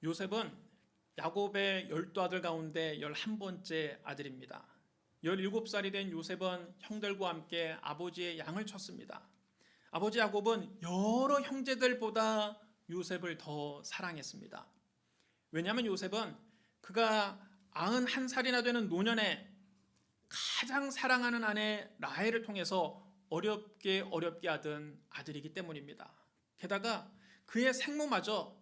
요셉은 야곱의 12아들 가운데 11번째 아들입니다. 17살이 된 요셉은 형들과 함께 아버지의 양을 쳤습니다. 아버지 야곱은 여러 형제들보다 요셉을 더 사랑했습니다. 왜냐하면 요셉은 그가 91살이나 되는 노년에 가장 사랑하는 아내 라헬을 통해서 어렵게 얻은 아들이기 때문입니다. 게다가 그의 생모마저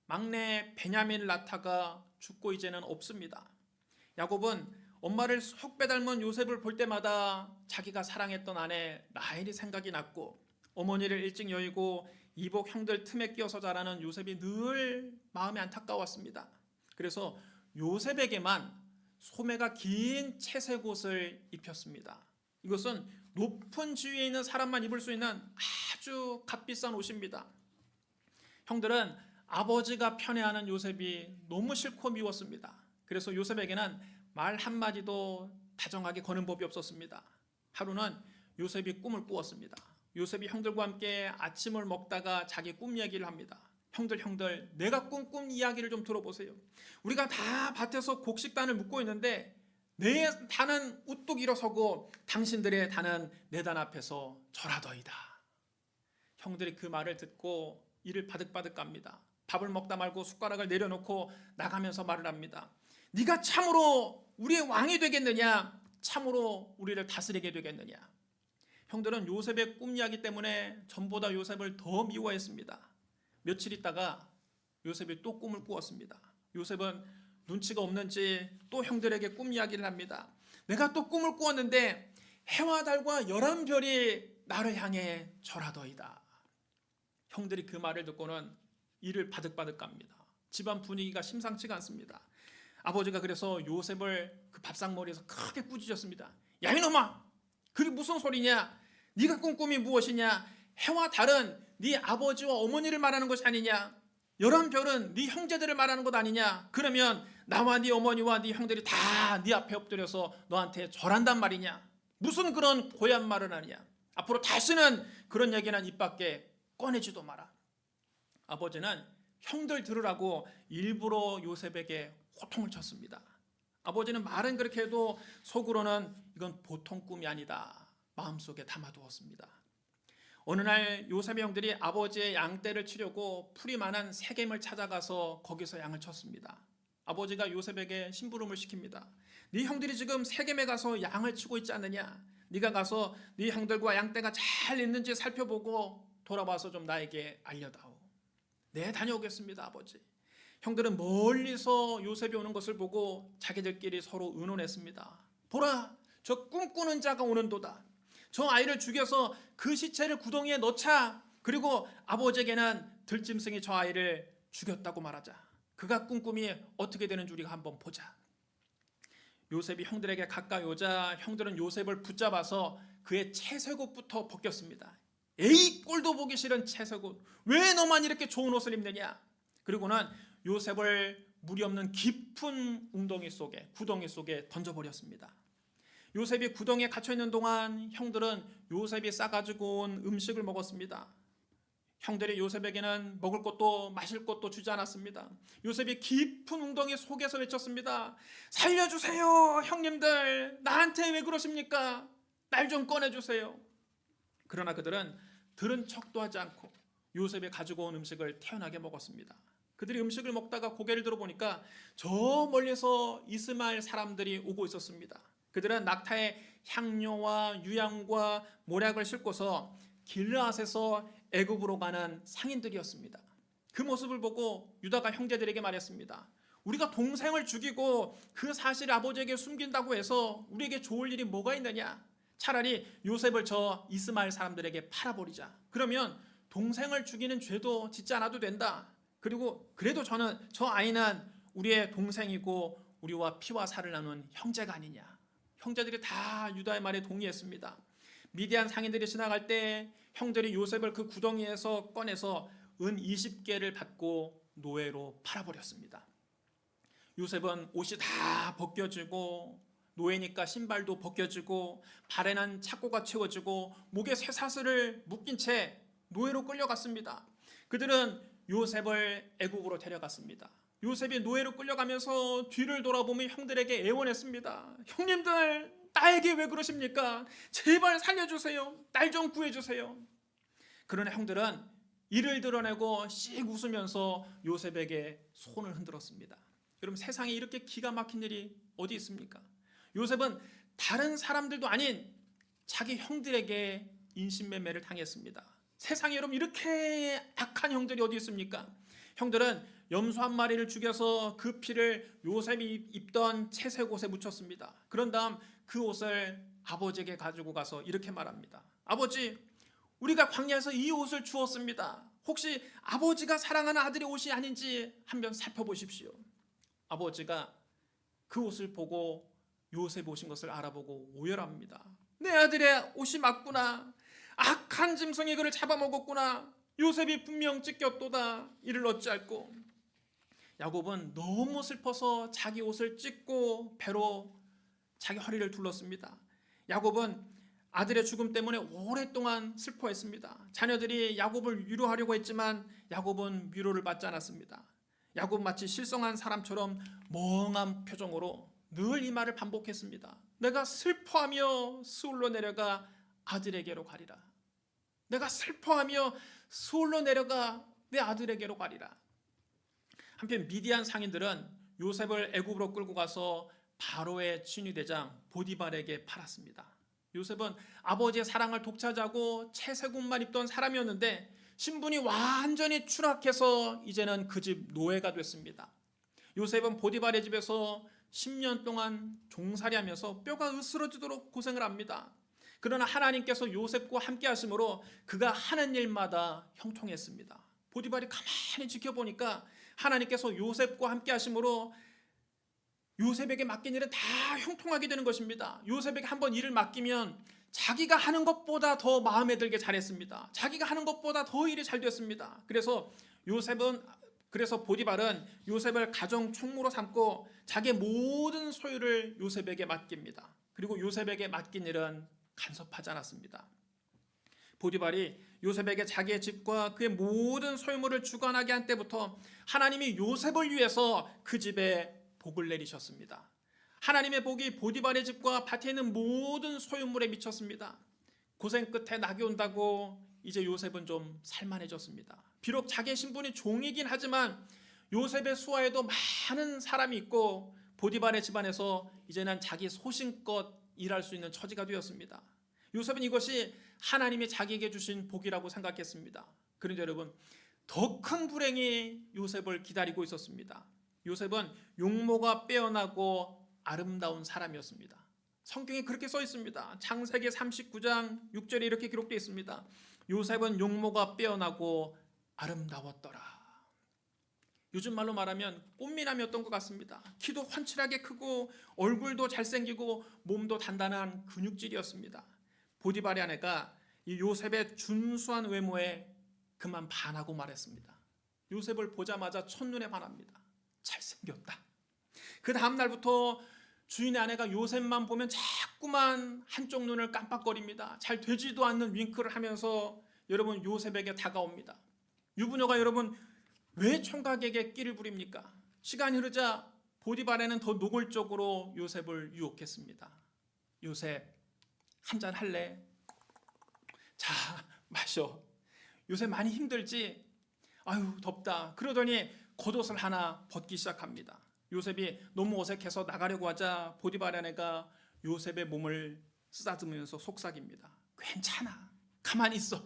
막내 베냐민을 낳다가 죽고 이제는 없습니다. 야곱은 엄마를 속 빼닮은 요셉을 볼 때마다 자기가 사랑했던 아내 라헬이 생각이 났고, 어머니를 일찍 여의고 이복 형들 틈에 끼어서 자라는 요셉이 늘 마음이 안타까웠습니다. 그래서 요셉에게만 소매가 긴 채색 옷을 입혔습니다. 이것은 높은 지위에 있는 사람만 입을 수 있는 아주 값비싼 옷입니다. 형들은 아버지가 편애하는 요셉이 너무 싫고 미웠습니다. 그래서 요셉에게는 말 한마디도 다정하게 거는 법이 없었습니다. 하루는 요셉이 꿈을 꾸었습니다. 요셉이 형들과 함께 아침을 먹다가 자기 꿈 얘기를 합니다. 형들, 내가 꿈꾼 이야기를 좀 들어보세요. 우리가 다 밭에서 곡식단을 묶고 있는데 내 단은 우뚝 일어서고 당신들의 단은 내 단 앞에서 절하더이다. 형들이 그 말을 듣고 이를 바득바득 깝니다. 밥을 먹다 말고 숟가락을 내려놓고 나가면서 말을 합니다. 네가 참으로 우리의 왕이 되겠느냐? 참으로 우리를 다스리게 되겠느냐? 형들은 요셉의 꿈 이야기 때문에 전보다 요셉을 더 미워했습니다. 며칠 있다가 요셉이 또 꿈을 꾸었습니다. 요셉은 눈치가 없는지 또 형들에게 꿈 이야기를 합니다. 내가 또 꿈을 꾸었는데 해와 달과 11별이 나를 향해 절하더이다. 형들이 그 말을 듣고는 이를 바득바득 깝니다. 집안 분위기가 심상치가 않습니다. 아버지가 그래서 요셉을 그 밥상머리에서 크게 꾸짖었습니다. 야 이놈아, 그게 무슨 소리냐? 네가 꾼 꿈이 무엇이냐? 해와 달은 네 아버지와 어머니를 말하는 것이 아니냐? 11별은 네 형제들을 말하는 것 아니냐? 그러면 나와 네 어머니와 네 형들이 다 네 앞에 엎드려서 너한테 절한단 말이냐? 무슨 그런 고얀 말을 하냐? 앞으로 다시는 그런 얘기는 입 밖에 꺼내지도 마라. 아버지는 형들 들으라고 일부러 요셉에게 호통을 쳤습니다. 아버지는 말은 그렇게 해도 속으로는 이건 보통 꿈이 아니다 마음속에 담아두었습니다. 어느 날 요셉의 형들이 아버지의 양떼를 치려고 풀이 많은 세겜을 찾아가서 거기서 양을 쳤습니다. 아버지가 요셉에게 심부름을 시킵니다. 네 형들이 지금 세겜에 가서 양을 치고 있지 않느냐? 네가 가서 네 형들과 양떼가 잘 있는지 살펴보고 돌아와서 좀 나에게 알려다오. 네, 다녀오겠습니다, 아버지. 형들은 멀리서 요셉이 오는 것을 보고 자기들끼리 서로 의논했습니다. 보라, 저 꿈꾸는 자가 오는도다. 저 아이를 죽여서 그 시체를 구덩이에 넣자. 그리고 아버지에게는 들짐승이 저 아이를 죽였다고 말하자. 그가 꾼 꿈이 어떻게 되는 줄 우리가 한번 보자. 요셉이 형들에게 가까이 오자 형들은 요셉을 붙잡아서 그의 채색옷부터 벗겼습니다. 에이, 꼴도 보기 싫은 채색옷, 왜 너만 이렇게 좋은 옷을 입느냐? 그리고는 요셉을 물이 없는 깊은 구덩이 속에 던져버렸습니다. 요셉이 구덩이에 갇혀있는 동안 형들은 요셉이 싸가지고 온 음식을 먹었습니다. 형들이 요셉에게는 먹을 것도 마실 것도 주지 않았습니다. 요셉이 깊은 웅덩이 속에서 외쳤습니다. 살려주세요, 형님들. 나한테 왜 그러십니까? 날 좀 꺼내주세요. 그러나 그들은 들은 척도 하지 않고 요셉이 가지고 온 음식을 태연하게 먹었습니다. 그들이 음식을 먹다가 고개를 들어보니까 저 멀리서 이스마엘 사람들이 오고 있었습니다. 그들은 낙타에 향료와 유향과 모략을 싣고서 길르앗에서 애굽으로 가는 상인들이었습니다. 그 모습을 보고 유다가 형제들에게 말했습니다. 우리가 동생을 죽이고 그 사실을 아버지에게 숨긴다고 해서 우리에게 좋을 일이 뭐가 있느냐? 차라리 요셉을 저 이스마엘 사람들에게 팔아버리자. 그러면 동생을 죽이는 죄도 짓지 않아도 된다. 그리고 그래도 저 아이는 우리의 동생이고 우리와 피와 살을 나눈 형제가 아니냐. 형제들이 다 유다의 말에 동의했습니다. 미디안 상인들이 지나갈 때 형들이 요셉을 그 구덩이에서 꺼내서 은 20개를 받고 노예로 팔아버렸습니다. 요셉은 옷이 다 벗겨지고 노예니까 신발도 벗겨지고 발에는 착고가 채워지고 목에 쇠사슬을 묶인 채 노예로 끌려갔습니다. 그들은 요셉을 애국으로 데려갔습니다. 요셉이 노예로 끌려가면서 뒤를 돌아보며 형들에게 애원했습니다. 형님들, 나에게 왜 그러십니까? 제발 살려주세요. 날 좀 구해주세요. 그러나 형들은 이를 드러내고 씩 웃으면서 요셉에게 손을 흔들었습니다. 여러분, 세상에 이렇게 기가 막힌 일이 어디 있습니까? 요셉은 다른 사람들도 아닌 자기 형들에게 인신매매를 당했습니다. 세상에 여러분 이렇게 악한 형들이 어디 있습니까? 형들은 염소 한 마리를 죽여서 그 피를 요셉이 입던 채색 옷에 묻혔습니다. 그런 다음 그 옷을 아버지에게 가지고 가서 이렇게 말합니다. 아버지, 우리가 광야에서 이 옷을 주었습니다. 혹시 아버지가 사랑하는 아들의 옷이 아닌지 한번 살펴보십시오. 아버지가 그 옷을 보고 요셉 옷인 것을 알아보고 오열합니다. 내 아들의 옷이 맞구나. 악한 짐승이 그를 잡아먹었구나. 요셉이 분명 찢겼도다. 이를 어찌할꼬. 야곱은 너무 슬퍼서 자기 옷을 찢고 배로 자기 허리를 둘렀습니다. 야곱은 아들의 죽음 때문에 오랫동안 슬퍼했습니다. 자녀들이 야곱을 위로하려고 했지만 야곱은 위로를 받지 않았습니다. 야곱 마치 실성한 사람처럼 멍한 표정으로 늘 이 말을 반복했습니다. 내가 슬퍼하며 스올로 내려가 아들에게로 가리라. 내가 슬퍼하며 스올로 내려가 내 아들에게로 가리라. 한편 미디안 상인들은 요셉을 애굽으로 끌고 가서 바로의 친위대장 보디발에게 팔았습니다. 요셉은 아버지의 사랑을 독차지하고 채색 옷만 입던 사람이었는데 신분이 완전히 추락해서 이제는 그 집 노예가 됐습니다. 요셉은 보디발의 집에서 10년 동안 종살이하면서 뼈가 으스러지도록 고생을 합니다. 그러나 하나님께서 요셉과 함께 하심으로 그가 하는 일마다 형통했습니다. 보디발이 가만히 지켜보니까 하나님께서 요셉과 함께 하심으로 요셉에게 맡긴 일은 다 형통하게 되는 것입니다. 요셉에게 한번 일을 맡기면 자기가 하는 것보다 더 마음에 들게 잘했습니다. 자기가 하는 것보다 더 일이 잘 됐습니다. 그래서 보디발은 요셉을 가정 총무로 삼고 자기의 모든 소유를 요셉에게 맡깁니다. 그리고 요셉에게 맡긴 일은 간섭하지 않았습니다. 보디발이 요셉에게 자기의 집과 그의 모든 소유물을 주관하게 한 때부터 하나님이 요셉을 위해서 그 집에 복을 내리셨습니다. 하나님의 복이 보디발의 집과 밭에 있는 모든 소유물에 미쳤습니다. 고생 끝에 낙이 온다고 이제 요셉은 좀 살만해졌습니다. 비록 자기의 신분이 종이긴 하지만 요셉의 수하에도 많은 사람이 있고 보디발의 집안에서 이제는 자기 소신껏 일할 수 있는 처지가 되었습니다. 요셉은 이것이 하나님이 자기에게 주신 복이라고 생각했습니다. 그런데 여러분, 더 큰 불행이 요셉을 기다리고 있었습니다. 요셉은 용모가 빼어나고 아름다운 사람이었습니다. 성경에 그렇게 써 있습니다. 창세기 39장 6절에 이렇게 기록되어 있습니다. 요셉은 용모가 빼어나고 아름다웠더라. 요즘 말로 말하면 꽃미남이었던 것 같습니다. 키도 훤칠하게 크고 얼굴도 잘생기고 몸도 단단한 근육질이었습니다. 보디발의 아내가 이 요셉의 준수한 외모에 그만 반하고 말했습니다. 요셉을 보자마자 첫눈에 반합니다. 잘생겼다. 그 다음 날부터 주인의 아내가 요셉만 보면 자꾸만 한쪽 눈을 깜빡거립니다. 잘 되지도 않는 윙크를 하면서 여러분 요셉에게 다가옵니다. 유부녀가 여러분 왜 총각에게 끼를 부립니까? 시간이 흐르자 보디발에는 더 노골적으로 요셉을 유혹했습니다. 요셉, 한잔 할래? 자, 마셔. 요새 많이 힘들지? 아유, 덥다. 그러더니 겉옷을 하나 벗기 시작합니다. 요셉이 너무 어색해서 나가려고 하자 보디발의 아내가 요셉의 몸을 쓰다듬으면서 속삭입니다. 괜찮아. 가만히 있어.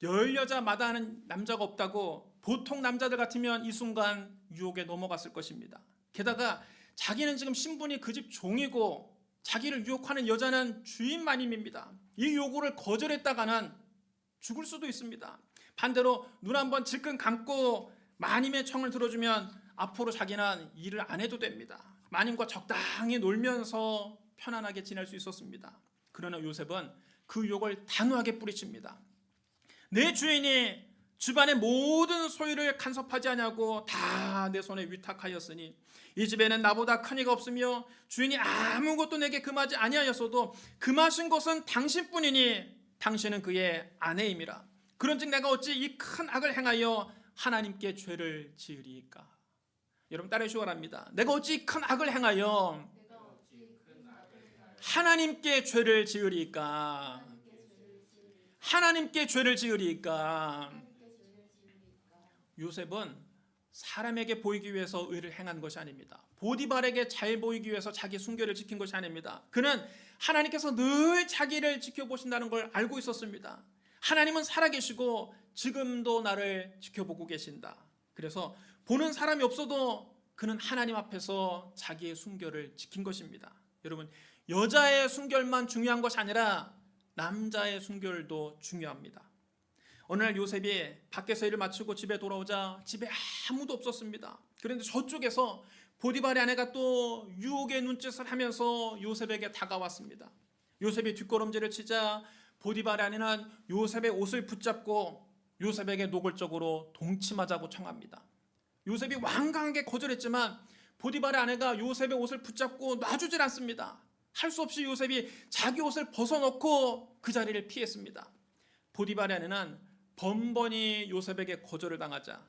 열 여자 마다하는 남자가 없다고 보통 남자들 같으면 이 순간 유혹에 넘어갔을 것입니다. 게다가 자기는 지금 신분이 그 집 종이고 자기를 유혹하는 여자는 주인 마님입니다. 이 요구를 거절했다가는 죽을 수도 있습니다. 반대로 눈 한번 질끈 감고 마님의 청을 들어주면 앞으로 자기는 일을 안 해도 됩니다. 마님과 적당히 놀면서 편안하게 지낼 수 있었습니다. 그러나 요셉은 그 유혹을 단호하게 뿌리칩니다. 내 주인이 집안의 모든 소유를 간섭하지 않냐고 다 내 손에 위탁하였으니 이 집에는 나보다 큰 이가 없으며 주인이 아무것도 내게 금하지 아니하였어도 금하신 것은 당신뿐이니 당신은 그의 아내임이라. 그런즉 내가 어찌 이 큰 악을 행하여 하나님께 죄를 지으리이까. 여러분 따라해주시기 바랍니다. 내가 어찌 큰 악을 행하여 하나님께 죄를 지으리까? 하나님께 죄를 지으리까? 요셉은 사람에게 보이기 위해서 의를 행한 것이 아닙니다. 보디발에게 잘 보이기 위해서 자기 순결을 지킨 것이 아닙니다. 그는 하나님께서 늘 자기를 지켜보신다는 걸 알고 있었습니다. 하나님은 살아계시고 지금도 나를 지켜보고 계신다. 그래서 보는 사람이 없어도 그는 하나님 앞에서 자기의 순결을 지킨 것입니다. 여러분, 여자의 순결만 중요한 것이 아니라 남자의 순결도 중요합니다. 어느 날 요셉이 밖에서 일을 마치고 집에 돌아오자 집에 아무도 없었습니다. 그런데 저쪽에서 보디발의 아내가 또 유혹의 눈짓을 하면서 요셉에게 다가왔습니다. 요셉이 뒷걸음질을 치자 보디발의 아내는 요셉의 옷을 붙잡고 요셉에게 노골적으로 동침하자고 청합니다. 요셉이 완강하게 거절했지만 보디발의 아내가 요셉의 옷을 붙잡고 놔주질 않습니다. 할 수 없이 요셉이 자기 옷을 벗어놓고 그 자리를 피했습니다. 보디발의 아내는 번번이 요셉에게 거절을 당하자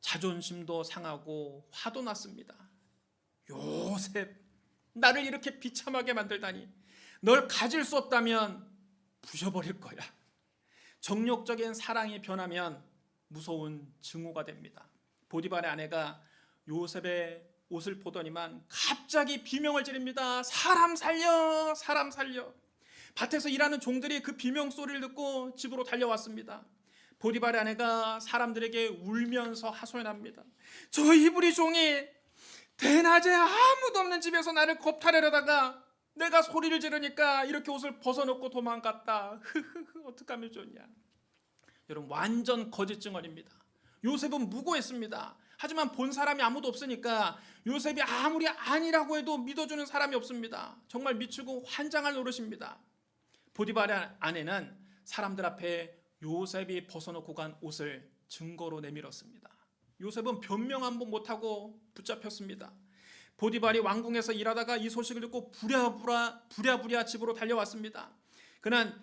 자존심도 상하고 화도 났습니다. 요셉, 나를 이렇게 비참하게 만들다니. 널 가질 수 없다면 부셔버릴 거야. 정욕적인 사랑이 변하면 무서운 증오가 됩니다. 보디발의 아내가 요셉의 옷을 보더니만 갑자기 비명을 지릅니다. 사람 살려, 사람 살려. 밭에서 일하는 종들이 그 비명 소리를 듣고 집으로 달려왔습니다. 보디발의 아내가 사람들에게 울면서 하소연합니다. 저 이브리 종이 대낮에 아무도 없는 집에서 나를 겁탈하려다가 내가 소리를 지르니까 이렇게 옷을 벗어놓고 도망갔다. 어떡하면 좋냐. 여러분, 완전 거짓 증언입니다. 요셉은 무고했습니다. 하지만 본 사람이 아무도 없으니까 요셉이 아무리 아니라고 해도 믿어주는 사람이 없습니다. 정말 미치고 환장할 노릇입니다. 보디발의 아내는 사람들 앞에 요셉이 벗어놓고 간 옷을 증거로 내밀었습니다. 요셉은 변명 한 번 못하고 붙잡혔습니다. 보디발이 왕궁에서 일하다가 이 소식을 듣고 부랴부랴 집으로 달려왔습니다. 그는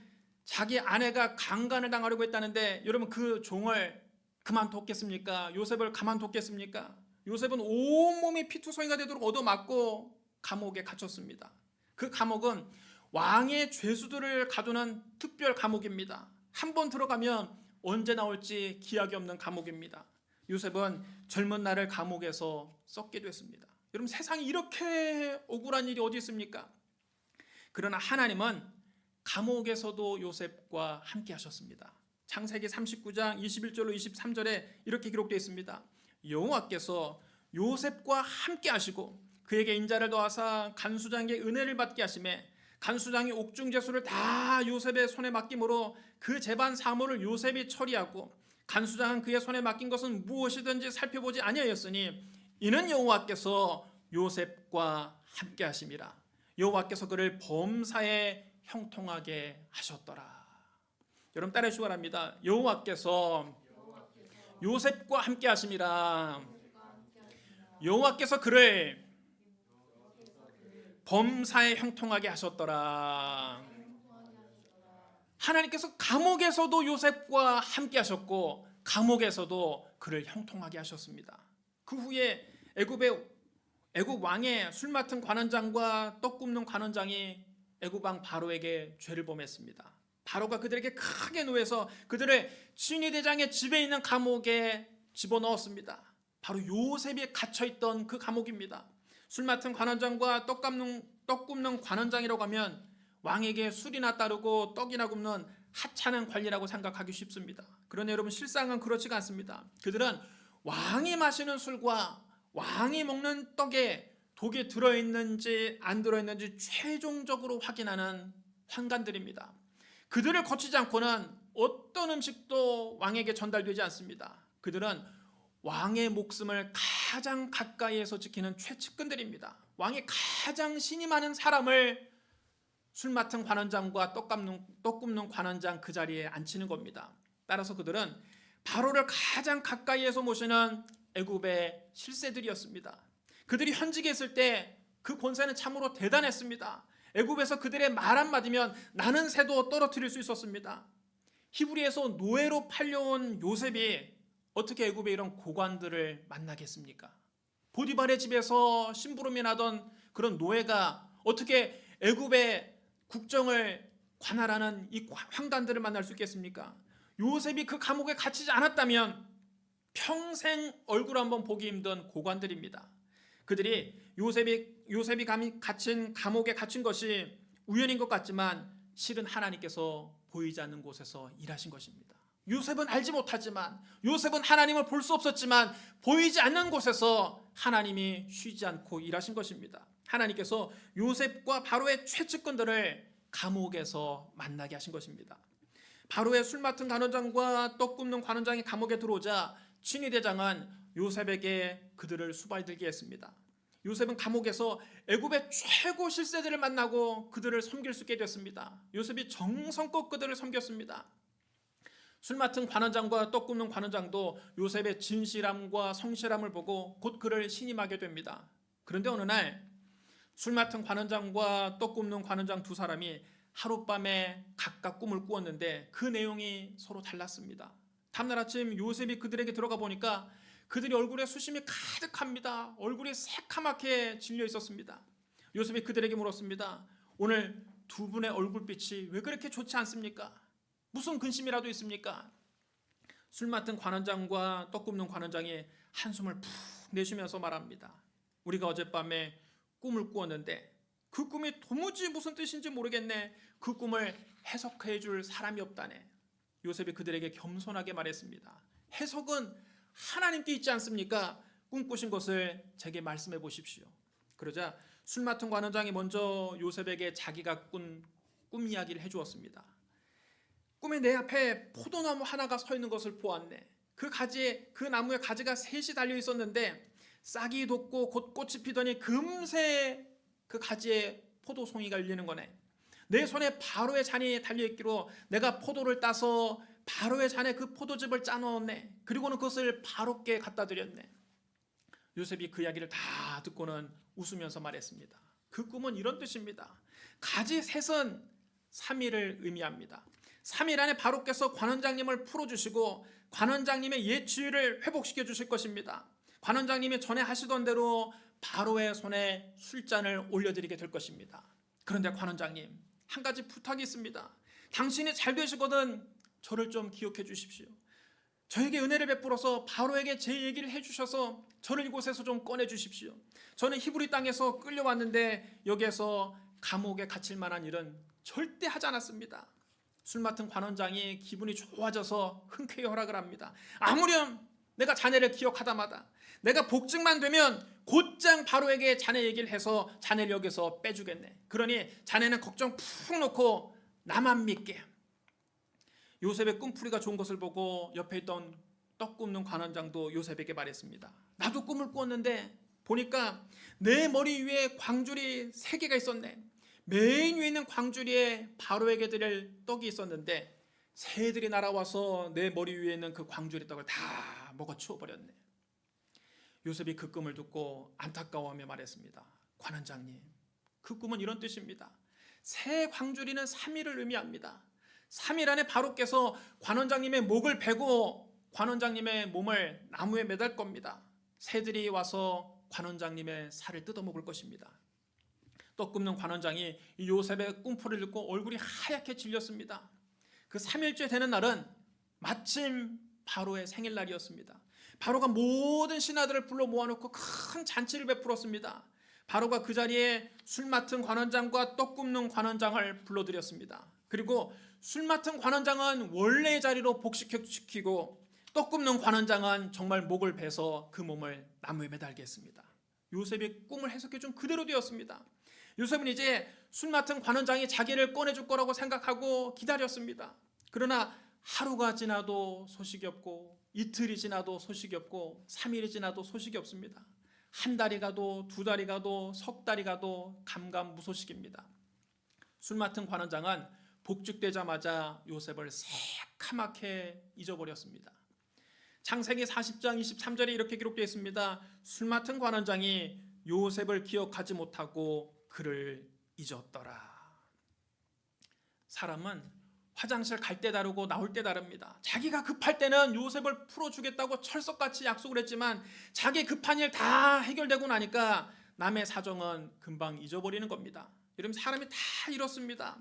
자기 아내가 강간을 당하려고 했다는데 여러분, 그 종을 그만뒀겠습니까? 요셉을 가만뒀겠습니까? 요셉은 온몸이 피투성이가 되도록 얻어맞고 감옥에 갇혔습니다. 그 감옥은 왕의 죄수들을 가두는 특별 감옥입니다. 한 번 들어가면 언제 나올지 기약이 없는 감옥입니다. 요셉은 젊은 날을 감옥에서 썩게 됐습니다. 여러분, 세상에 이렇게 억울한 일이 어디 있습니까? 그러나 하나님은 감옥에서도 요셉과 함께 하셨습니다. 창세기 39장 21절로 23절에 이렇게 기록되어 있습니다. 여호와께서 요셉과 함께 하시고 그에게 인자를 더하사 간수장에게 은혜를 받게 하시매 간수장이 옥중제수를 다 요셉의 손에 맡김으로 그 재반 사물을 요셉이 처리하고 간수장은 그의 손에 맡긴 것은 무엇이든지 살펴보지 아니하였으니 이는 여호와께서 요셉과 함께 하심이라. 여호와께서 그를 범사에 형통하게 하셨더라. 여러분 따라해 주시기 바랍니다. 여호와께서 요셉과 함께 하심이라. 여호와께서 그를 범사에 형통하게 하셨더라. 하나님께서 감옥에서도 요셉과 함께 하셨고 감옥에서도 그를 형통하게 하셨습니다. 그 후에 애굽 왕의 술 맡은 관원장과 떡 굽는 관원장이 애굽 왕 바로에게 죄를 범했습니다. 바로가 그들에게 크게 노해서 그들을 친위대장의 집에 있는 감옥에 집어넣었습니다. 바로 요셉이 갇혀있던 그 감옥입니다. 술 맡은 관원장과 떡 굽는 관원장이라고 하면 왕에게 술이나 따르고 떡이나 굽는 하찮은 관리라고 생각하기 쉽습니다. 그러나 여러분, 실상은 그렇지가 않습니다. 그들은 왕이 마시는 술과 왕이 먹는 떡에 독이 들어있는지 안 들어있는지 최종적으로 확인하는 환관들입니다. 그들을 거치지 않고는 어떤 음식도 왕에게 전달되지 않습니다. 그들은 왕의 목숨을 가장 가까이에서 지키는 최측근들입니다. 왕이 가장 신이 많은 사람을 술 맡은 관원장과 떡 굽는 관원장 그 자리에 앉히는 겁니다. 따라서 그들은 바로를 가장 가까이에서 모시는 애굽의 실세들이었습니다. 그들이 현직에 있을 때 그 권세는 참으로 대단했습니다. 애굽에서 그들의 말 한마디면 나는 새도 떨어뜨릴 수 있었습니다. 히브리에서 노예로 팔려온 요셉이 어떻게 애굽의 이런 고관들을 만나겠습니까? 보디발의 집에서 심부름이 나던 그런 노예가 어떻게 애굽의 국정을 관할하는 이 황단들을 만날 수 있겠습니까? 요셉이 그 감옥에 갇히지 않았다면 평생 얼굴 한번 보기 힘든 고관들입니다. 그들이 요셉이 갇힌 감옥에 갇힌 것이 우연인 것 같지만 실은 하나님께서 보이지 않는 곳에서 일하신 것입니다. 요셉은 알지 못하지만, 요셉은 하나님을 볼 수 없었지만 보이지 않는 곳에서 하나님이 쉬지 않고 일하신 것입니다. 하나님께서 요셉과 바로의 최측근들을 감옥에서 만나게 하신 것입니다. 바로의 술 맡은 관원장과 떡 굽는 관원장이 감옥에 들어오자 친위대장은 요셉에게 그들을 수발들게 했습니다. 요셉은 감옥에서 애굽의 최고 실세들을 만나고 그들을 섬길 수 있게 됐습니다. 요셉이 정성껏 그들을 섬겼습니다. 술 맡은 관원장과 떡 굽는 관원장도 요셉의 진실함과 성실함을 보고 곧 그를 신임하게 됩니다. 그런데 어느 날 술 맡은 관원장과 떡 굽는 관원장 두 사람이 하룻밤에 각각 꿈을 꾸었는데 그 내용이 서로 달랐습니다. 다음날 아침 요셉이 그들에게 들어가 보니까 그들이 얼굴에 수심이 가득합니다. 얼굴이 새카맣게 질려 있었습니다. 요셉이 그들에게 물었습니다. 오늘 두 분의 얼굴빛이 왜 그렇게 좋지 않습니까? 무슨 근심이라도 있습니까? 술 맡은 관원장과 떡 굽는 관원장이 한숨을 푹 내쉬면서 말합니다. 우리가 어젯밤에 꿈을 꾸었는데 그 꿈이 도무지 무슨 뜻인지 모르겠네. 그 꿈을 해석해 줄 사람이 없다네. 요셉이 그들에게 겸손하게 말했습니다. 해석은 하나님께 있지 않습니까? 꿈꾸신 것을 제게 말씀해 보십시오. 그러자 술 맡은 관원장이 먼저 요셉에게 자기가 꾼 꿈 이야기를 해주었습니다. 꿈에 내 앞에 포도나무 하나가 서 있는 것을 보았네. 그 나무에 가지가 셋이 달려 있었는데 싹이 돋고 곧 꽃이 피더니 금세 그 가지에 포도송이가 열리는 거네. 내 손에 바로의 잔이 달려있기로 내가 포도를 따서 바로의 잔에 그 포도즙을 짜 넣었네. 그리고는 그것을 바로께 갖다 드렸네. 요셉이 그 이야기를 다 듣고는 웃으면서 말했습니다. 그 꿈은 이런 뜻입니다. 가지 셋은 3일을 의미합니다. 3일 안에 바로께서 관원장님을 풀어주시고 관원장님의 옛 지위를 회복시켜 주실 것입니다. 관원장님이 전에 하시던 대로 바로의 손에 술잔을 올려드리게 될 것입니다. 그런데 관원장님, 한 가지 부탁이 있습니다. 당신이 잘 되시거든 저를 좀 기억해 주십시오. 저에게 은혜를 베풀어서 바로에게 제 얘기를 해주셔서 저를 이곳에서 좀 꺼내 주십시오. 저는 히브리 땅에서 끌려왔는데 여기에서 감옥에 갇힐 만한 일은 절대 하지 않았습니다. 술 맡은 관원장이 기분이 좋아져서 흔쾌히 허락을 합니다. 아무렴 내가 자네를 기억하다마다 내가 복직만 되면 곧장 바로에게 자네 얘기를 해서 자네를 여기서 빼주겠네. 그러니 자네는 걱정 푹 놓고 나만 믿게. 요셉의 꿈풀이가 좋은 것을 보고 옆에 있던 떡 굽는 관원장도 요셉에게 말했습니다. 나도 꿈을 꾸었는데 보니까 내 머리 위에 광줄이 3개가 있었네. 맨 위에 있는 광주리에 바로에게 드릴 떡이 있었는데 새들이 날아와서 내 머리 위에 있는 그 광주리 떡을 다 먹어치워 버렸네. 요셉이 그 꿈을 듣고 안타까워하며 말했습니다. 관원장님, 그 꿈은 이런 뜻입니다. 새 광주리는 3일을 의미합니다. 3일 안에 바로께서 관원장님의 목을 베고 관원장님의 몸을 나무에 매달 겁니다. 새들이 와서 관원장님의 살을 뜯어먹을 것입니다. 떡 굽는 관원장이 이 요셉의 꿈풀을 듣고 얼굴이 하얗게 질렸습니다. 그 3일째 되는 날은 마침 바로의 생일날이었습니다. 바로가 모든 신하들을 불러 모아놓고 큰 잔치를 베풀었습니다. 바로가 그 자리에 술 맡은 관원장과 떡 굽는 관원장을 불러들였습니다. 그리고 술 맡은 관원장은 원래의 자리로 복식시키고 떡 굽는 관원장은 정말 목을 베서 그 몸을 나무에 매달게 했습니다. 요셉이 꿈을 해석해 준 그대로 되었습니다. 요셉은 이제 술 맡은 관원장이 자기를 꺼내줄 거라고 생각하고 기다렸습니다. 그러나 하루가 지나도 소식이 없고 이틀이 지나도 소식이 없고 3일이 지나도 소식이 없습니다. 한 달이 가도 2달이 가도 석 달이 가도 감감무소식입니다. 술 맡은 관원장은 복직되자마자 요셉을 새카맣게 잊어버렸습니다. 창세기 40장 23절에 이렇게 기록되어 있습니다. 술 맡은 관원장이 요셉을 기억하지 못하고 그를 잊었더라. 사람은 화장실 갈 때 다르고 나올 때 다릅니다. 자기가 급할 때는 요셉을 풀어주겠다고 철석같이 약속을 했지만 자기 급한 일 다 해결되고 나니까 남의 사정은 금방 잊어버리는 겁니다. 여러분, 사람이 다 이렇습니다.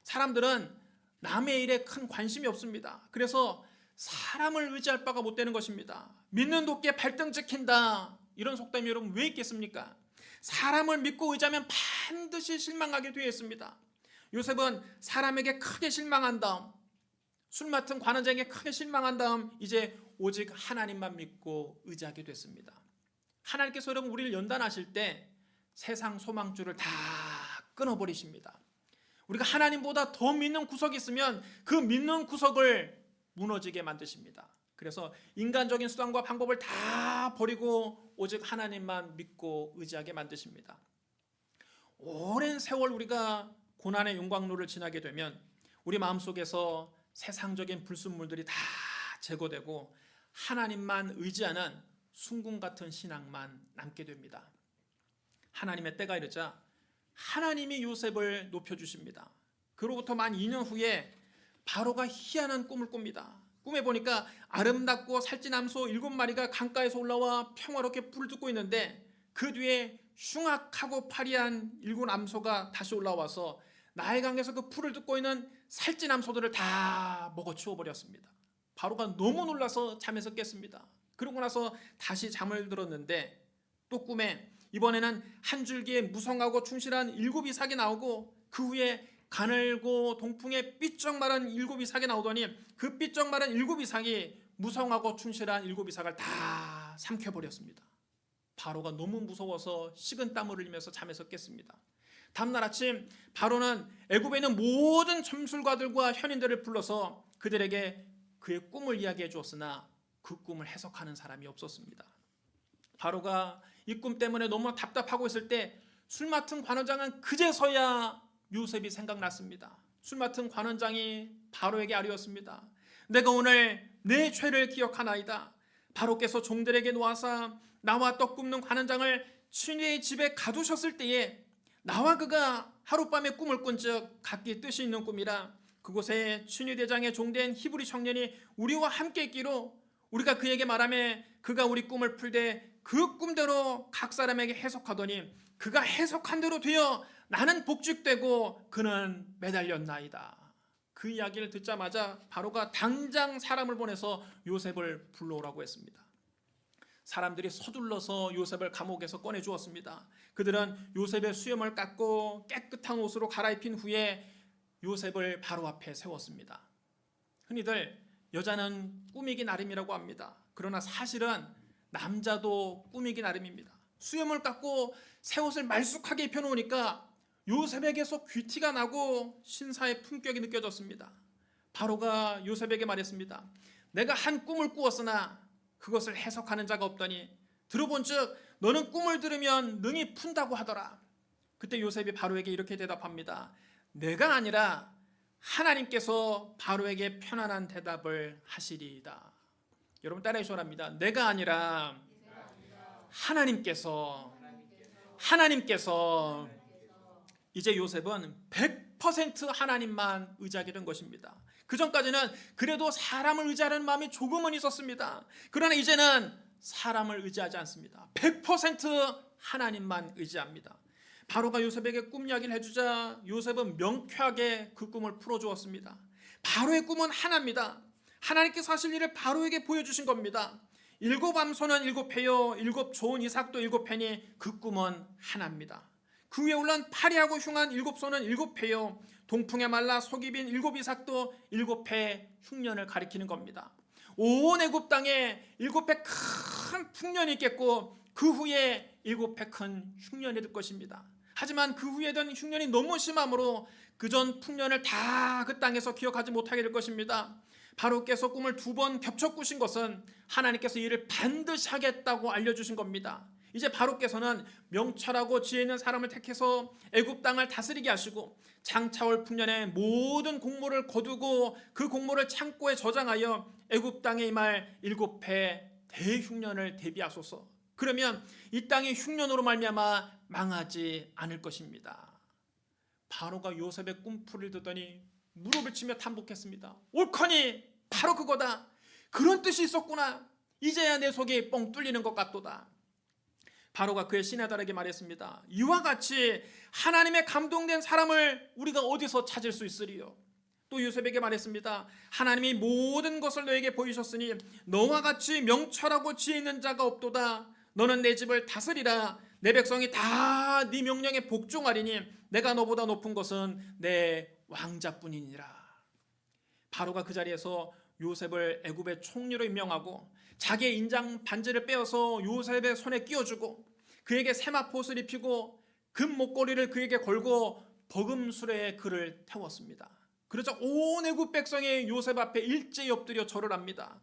사람들은 남의 일에 큰 관심이 없습니다. 그래서 사람을 의지할 바가 못 되는 것입니다. 믿는 도끼에 발등 찍힌다, 이런 속담이 여러분 왜 있겠습니까? 사람을 믿고 의지하면 반드시 실망하게 되어 있습니다. 요셉은 사람에게 크게 실망한 다음, 술 맡은 관원장에게 크게 실망한 다음 이제 오직 하나님만 믿고 의지하게 됐습니다. 하나님께서 여러분 우리를 연단하실 때 세상 소망줄을 다 끊어버리십니다. 우리가 하나님보다 더 믿는 구석이 있으면 그 믿는 구석을 무너지게 만드십니다. 그래서 인간적인 수단과 방법을 다 버리고 오직 하나님만 믿고 의지하게 만드십니다. 오랜 세월 우리가 고난의 용광로를 지나게 되면 우리 마음속에서 세상적인 불순물들이 다 제거되고 하나님만 의지하는 순금 같은 신앙만 남게 됩니다. 하나님의 때가 이르자 하나님이 요셉을 높여주십니다. 그로부터 만 2년 후에 바로가 희한한 꿈을 꿉니다. 꿈에 보니까 아름답고 살찐 암소 7마리가 강가에서 올라와 평화롭게 불을 뜯고 있는데 그 뒤에 흉악하고 파리한 7 암소가 다시 올라와서 나일강에서 그 풀을 뜯고 있는 살찐 암소들을 다 먹어치워 버렸습니다. 바로가 너무 놀라서 잠에서 깼습니다. 그러고 나서 다시 잠을 들었는데 또 꿈에 이번에는 한 줄기에 무성하고 충실한 7 이삭이 나오고 그 후에 가늘고 동풍에 삐쩍 마른 7 이삭이 나오더니 그 삐쩍 마른 7 이삭이 무성하고 충실한 7 이삭을 다 삼켜버렸습니다. 바로가 너무 무서워서 식은땀을 흘리면서 잠에서 깼습니다. 다음날 아침 바로는 애굽에 있는 모든 점술가들과 현인들을 불러서 그들에게 그의 꿈을 이야기해 주었으나 그 꿈을 해석하는 사람이 없었습니다. 바로가 이 꿈 때문에 너무 답답하고 있을 때 술 맡은 관원장은 그제서야 요셉이 생각났습니다. 술 맡은 관원장이 바로에게 아뢰었습니다. 내가 오늘 내 죄를 기억하나이다. 바로께서 종들에게 놓아사 나와 떡 굽는 관원장을 친위의 집에 가두셨을 때에 나와 그가 하룻밤에 꿈을 꾼즉 각기 뜻이 있는 꿈이라 그곳에 친위 대장의 종된 히브리 청년이 우리와 함께 있기로 우리가 그에게 말하며 그가 우리 꿈을 풀되 그 꿈대로 각 사람에게 해석하더니 그가 해석한 대로 되어 나는 복직되고 그는 매달렸나이다. 그 이야기를 듣자마자 바로가 당장 사람을 보내서 요셉을 불러오라고 했습니다. 사람들이 서둘러서 요셉을 감옥에서 꺼내 주었습니다. 그들은 요셉의 수염을 깎고 깨끗한 옷으로 갈아입힌 후에 요셉을 바로 앞에 세웠습니다. 흔히들 여자는 꾸미기 나름이라고 합니다. 그러나 사실은 남자도 꾸미기 나름입니다. 수염을 깎고 새 옷을 말쑥하게 입혀놓으니까 요셉에게서 귀티가 나고 신사의 품격이 느껴졌습니다. 바로가 요셉에게 말했습니다. 내가 한 꿈을 꾸었으나 그것을 해석하는 자가 없더니 들어본즉 너는 꿈을 들으면 능히 푼다고 하더라. 그때 요셉이 바로에게 이렇게 대답합니다. 내가 아니라 하나님께서 바로에게 편안한 대답을 하시리이다. 여러분 따라해 주시랍니다. 내가 아니라 하나님께서 이제 요셉은 100% 하나님만 의지하게 된 것입니다. 그 전까지는 그래도 사람을 의지하는 마음이 조금은 있었습니다. 그러나 이제는 사람을 의지하지 않습니다. 100% 하나님만 의지합니다. 바로가 요셉에게 꿈 이야기를 해주자 요셉은 명쾌하게 그 꿈을 풀어주었습니다. 바로의 꿈은 하나입니다. 하나님께서 하실 일을 바로에게 보여주신 겁니다. 7 암소는 7회요 7 좋은 이삭도 7회니 그 꿈은 하나입니다. 그 위에 올라온 파리하고 흉한 7 소는 7회요 동풍에 말라 속이 빈 7 이삭도 7회 흉년을 가리키는 겁니다. 온 애굽 땅에 7회 큰 풍년이 있겠고 그 후에 7회 큰 흉년이 될 것입니다. 하지만 그 후에 된 흉년이 너무 심함으로 그전 풍년을 다 그 땅에서 기억하지 못하게 될 것입니다. 바로께서 꿈을 2번 겹쳐 꾸신 것은 하나님께서 이를 반드시 하겠다고 알려주신 겁니다. 이제 바로께서는 명철하고 지혜 있는 사람을 택해서 애굽 땅을 다스리게 하시고 장차올 풍년에 모든 곡물을 거두고 그 곡물을 창고에 저장하여 애굽 땅에 임할 7회 대흉년을 대비하소서. 그러면 이 땅이 흉년으로 말미암아 망하지 않을 것입니다. 바로가 요셉의 꿈풀을 듣더니 무릎을 치며 탄복했습니다. 옳거니 바로 그거다. 그런 뜻이 있었구나. 이제야 내 속이 뻥 뚫리는 것 같도다. 바로가 그의 시내들에게 말했습니다. 이와 같이 하나님의 감동된 사람을 우리가 어디서 찾을 수 있으리요? 또 요셉에게 말했습니다. 하나님이 모든 것을 너에게 보이셨으니 너와 같이 명철하고 지혜 있는 자가 없도다. 너는 내 집을 다스리라. 내 백성이 다 네 명령에 복종하리니 내가 너보다 높은 것은 내 왕자뿐이니라. 바로가 그 자리에서 요셉을 애굽의 총리로 임명하고 자기의 인장 반지를 빼어서 요셉의 손에 끼워주고 그에게 세마포옷을 입히고 금 목걸이를 그에게 걸고 버금수레에 그를 태웠습니다. 그러자 온 애굽 백성이 요셉 앞에 일제히 엎드려 절을 합니다.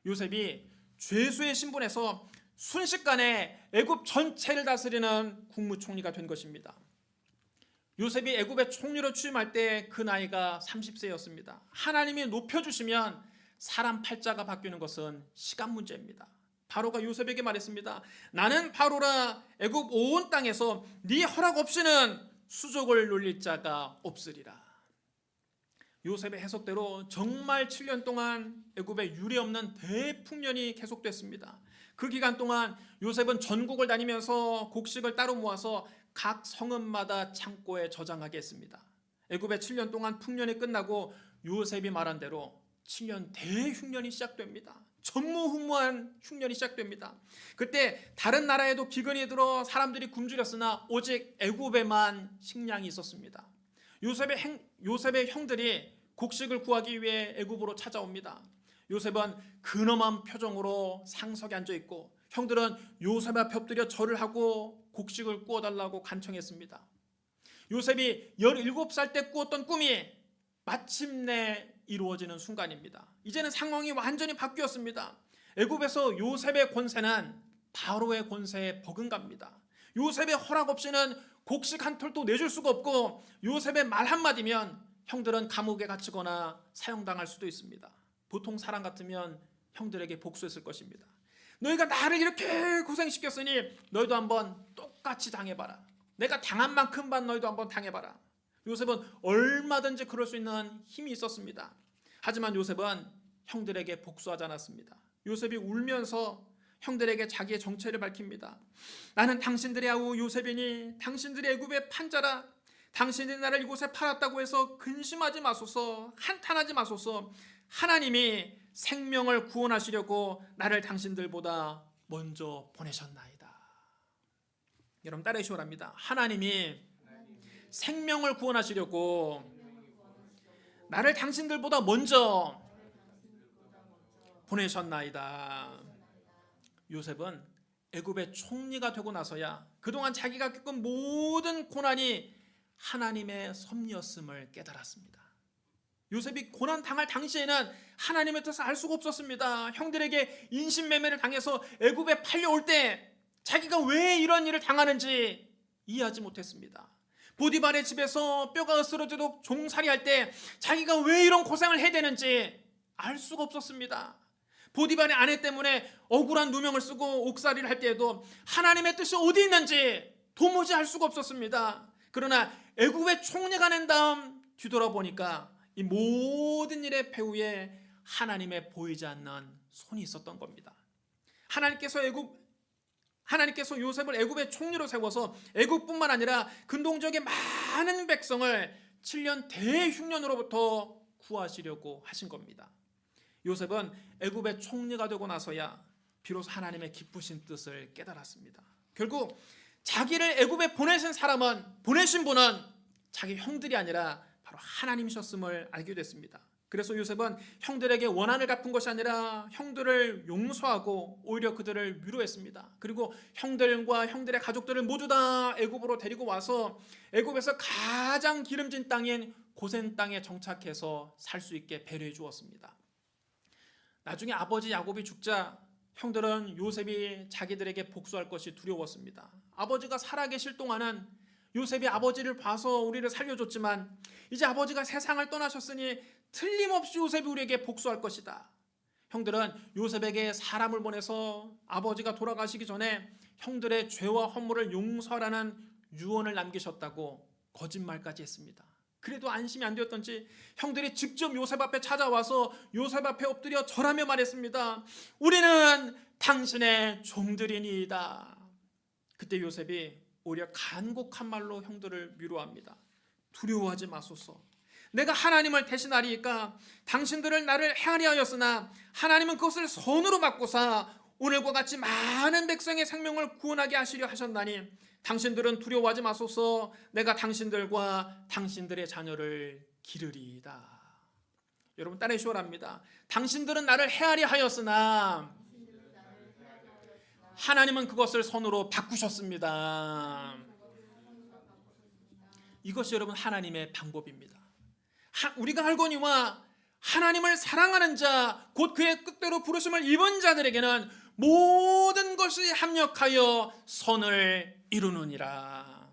요셉이 죄수의 신분에서 순식간에 애굽 전체를 다스리는 국무총리가 된 것입니다. 요셉이 애굽의 총리로 취임할 때 그 나이가 30세였습니다. 하나님이 높여주시면 사람 팔자가 바뀌는 것은 시간 문제입니다. 바로가 요셉에게 말했습니다. 나는 바로라. 애굽 온 땅에서 네 허락 없이는 수족을 놀릴 자가 없으리라. 요셉의 해석대로 정말 7년 동안 애굽에 유례없는 대풍년이 계속됐습니다. 그 기간 동안 요셉은 전국을 다니면서 곡식을 따로 모아서 각 성읍마다 창고에 저장하게 했습니다. 애굽의 7년 동안 풍년이 끝나고 요셉이 말한 대로 7년 대흉년이 시작됩니다. 전무후무한 흉년이 시작됩니다. 그때 다른 나라에도 기근이 들어 사람들이 굶주렸으나 오직 애굽에만 식량이 있었습니다. 요셉의 형들이 곡식을 구하기 위해 애굽으로 찾아옵니다. 요셉은 근엄한 표정으로 상석에 앉아 있고 형들은 요셉 앞에 엎드려 절을 하고 곡식을 구워달라고 간청했습니다. 요셉이 17살 때 꾸었던 꿈이 마침내 이루어지는 순간입니다. 이제는 상황이 완전히 바뀌었습니다. 애굽에서 요셉의 권세는 바로의 권세에 버금갑니다. 요셉의 허락 없이는 곡식 한 톨도 내줄 수가 없고 요셉의 말 한마디면 형들은 감옥에 갇히거나 사형당할 수도 있습니다. 보통 사람 같으면 형들에게 복수했을 것입니다. 너희가 나를 이렇게 고생시켰으니 너희도 한번 똑같이 당해봐라. 내가 당한 만큼만 너희도 한번 당해봐라. 요셉은 얼마든지 그럴 수 있는 힘이 있었습니다. 하지만 요셉은 형들에게 복수하지 않았습니다. 요셉이 울면서 형들에게 자기의 정체를 밝힙니다. 나는 당신들의 아우 요셉이니 당신들이 애굽의 판자라. 당신들이 나를 이곳에 팔았다고 해서 근심하지 마소서, 한탄하지 마소서. 하나님이 생명을 구원하시려고 나를 당신들보다 먼저 보내셨나이다. 여러분 따라해 주시랍니다. 하나님이 생명을 구원하시려고 나를 당신들보다 먼저 보내셨나이다. 요셉은 애굽의 총리가 되고 나서야 그동안 자기가 겪은 모든 고난이 하나님의 섭리였음을 깨달았습니다. 요셉이 고난 당할 당시에는 하나님의 뜻을 알 수가 없었습니다. 형들에게 인신매매를 당해서 애굽에 팔려올 때 자기가 왜 이런 일을 당하는지 이해하지 못했습니다. 보디발의 집에서 뼈가 으스러지도록 종살이할 때 자기가 왜 이런 고생을 해야 되는지 알 수가 없었습니다. 보디발의 아내 때문에 억울한 누명을 쓰고 옥살이를 할 때에도 하나님의 뜻이 어디 있는지 도무지 알 수가 없었습니다. 그러나 애굽의 총리가 낸 다음 뒤돌아보니까 이 모든 일의 배후에 하나님의 보이지 않는 손이 있었던 겁니다. 하나님께서 요셉을 애굽의 총리로 세워서 애굽뿐만 아니라 근동 지역의 많은 백성을 7년 대흉년으로부터 구하시려고 하신 겁니다. 요셉은 애굽의 총리가 되고 나서야 비로소 하나님의 기쁘신 뜻을 깨달았습니다. 결국 자기를 애굽에 보내신 분은 자기 형들이 아니라 바로 하나님이셨음을 알게 됐습니다. 그래서 요셉은 형들에게 원한을 갚은 것이 아니라 형들을 용서하고 오히려 그들을 위로했습니다. 그리고 형들과 형들의 가족들을 모두 다 애굽으로 데리고 와서 애굽에서 가장 기름진 땅인 고센 땅에 정착해서 살 수 있게 배려해 주었습니다. 나중에 아버지 야곱이 죽자 형들은 요셉이 자기들에게 복수할 것이 두려웠습니다. 아버지가 살아계실 동안은 요셉이 아버지를 봐서 우리를 살려줬지만 이제 아버지가 세상을 떠나셨으니 틀림없이 요셉이 우리에게 복수할 것이다. 형들은 요셉에게 사람을 보내서 아버지가 돌아가시기 전에 형들의 죄와 허물을 용서하라는 유언을 남기셨다고 거짓말까지 했습니다. 그래도 안심이 안 되었던지 형들이 직접 요셉 앞에 찾아와서 요셉 앞에 엎드려 절하며 말했습니다. 우리는 당신의 종들이니이다. 그때 요셉이 오히려 간곡한 말로 형들을 위로합니다. 두려워하지 마소서. 내가 하나님을 대신하리이까 당신들을 나를 해하리 하였으나 하나님은 그것을 선으로 바꾸사 오늘과 같이 많은 백성의 생명을 구원하게 하시려 하셨나니 당신들은 두려워하지 마소서. 내가 당신들과 당신들의 자녀를 기르리이다. 여러분 따라해 주시랍니다. 당신들은 나를 해하리 하였으나 하나님은 그것을 선으로 바꾸셨습니다. 이것이 여러분 하나님의 방법입니다. 우리가 알거니와 하나님을 사랑하는 자, 곧 그의 뜻대로 부르심을 입은 자들에게는 모든 것이 합력하여 선을 이루느니라.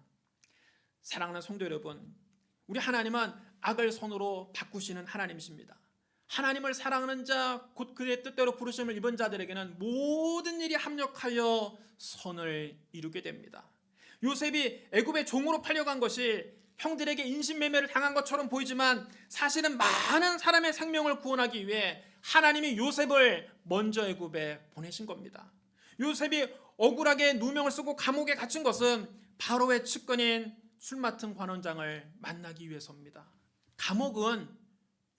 사랑하는 성도 여러분, 우리 하나님은 악을 선으로 바꾸시는 하나님이십니다. 하나님을 사랑하는 자, 곧 그의 뜻대로 부르심을 입은 자들에게는 모든 일이 합력하여 선을 이루게 됩니다. 요셉이 애굽의 종으로 팔려간 것이 형들에게 인신매매를 당한 것처럼 보이지만 사실은 많은 사람의 생명을 구원하기 위해 하나님이 요셉을 먼저 애굽에 보내신 겁니다. 요셉이 억울하게 누명을 쓰고 감옥에 갇힌 것은 바로의 측근인 술 맡은 관원장을 만나기 위해서입니다. 감옥은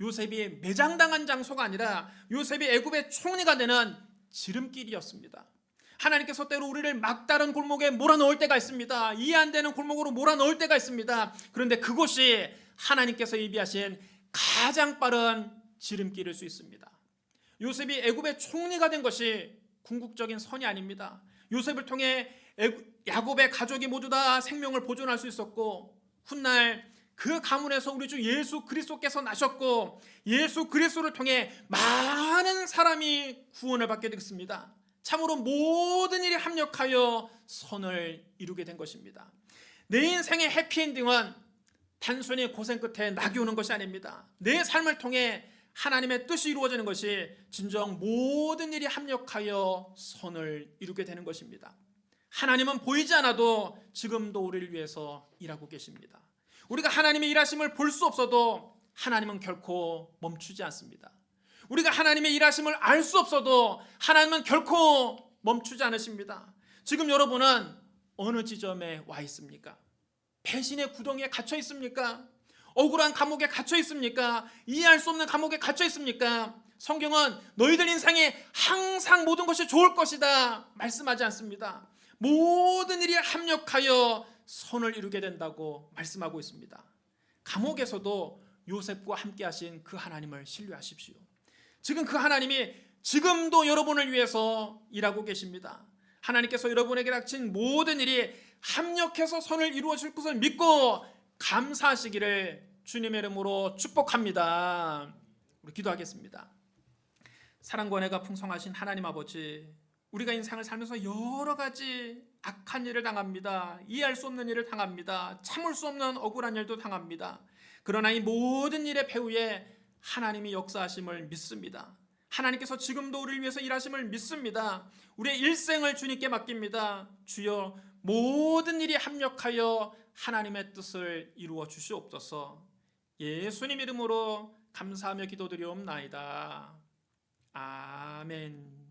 요셉이 매장당한 장소가 아니라 요셉이 애굽의 총리가 되는 지름길이었습니다. 하나님께서 때로 우리를 막다른 골목에 몰아넣을 때가 있습니다. 이해 안 되는 골목으로 몰아넣을 때가 있습니다. 그런데 그것이 하나님께서 예비하신 가장 빠른 지름길일 수 있습니다. 요셉이 애굽의 총리가 된 것이 궁극적인 선이 아닙니다. 요셉을 통해 야곱의 가족이 모두 다 생명을 보존할 수 있었고 훗날 그 가문에서 우리 주 예수 그리스도께서 나셨고 예수 그리스도를 통해 많은 사람이 구원을 받게 됐습니다. 참으로 모든 일이 합력하여 선을 이루게 된 것입니다. 내 인생의 해피엔딩은 단순히 고생 끝에 낙이 오는 것이 아닙니다. 내 삶을 통해 하나님의 뜻이 이루어지는 것이 진정 모든 일이 합력하여 선을 이루게 되는 것입니다. 하나님은 보이지 않아도 지금도 우리를 위해서 일하고 계십니다. 우리가 하나님의 일하심을 볼 수 없어도 하나님은 결코 멈추지 않습니다. 우리가 하나님의 일하심을 알 수 없어도 하나님은 결코 멈추지 않으십니다. 지금 여러분은 어느 지점에 와 있습니까? 배신의 구덩이에 갇혀 있습니까? 억울한 감옥에 갇혀 있습니까? 이해할 수 없는 감옥에 갇혀 있습니까? 성경은 너희들 인생에 항상 모든 것이 좋을 것이다 말씀하지 않습니다. 모든 일이 합력하여 선을 이루게 된다고 말씀하고 있습니다. 감옥에서도 요셉과 함께 하신 그 하나님을 신뢰하십시오. 지금 그 하나님이 지금도 여러분을 위해서 일하고 계십니다. 하나님께서 여러분에게 닥친 모든 일이 합력해서 선을 이루어 줄 것을 믿고 감사하시기를 주님의 이름으로 축복합니다. 우리 기도하겠습니다. 사랑과 은혜가 풍성하신 하나님 아버지, 우리가 인생을 살면서 여러 가지 악한 일을 당합니다. 이해할 수 없는 일을 당합니다. 참을 수 없는 억울한 일도 당합니다. 그러나 이 모든 일의 배후에 하나님이 역사하심을 믿습니다. 하나님께서 지금도 우리를 위해서 일하심을 믿습니다. 우리의 일생을 주님께 맡깁니다. 주여, 모든 일이 합력하여 하나님의 뜻을 이루어 주시옵소서. 예수님 이름으로 감사하며 기도드리옵나이다. 아멘.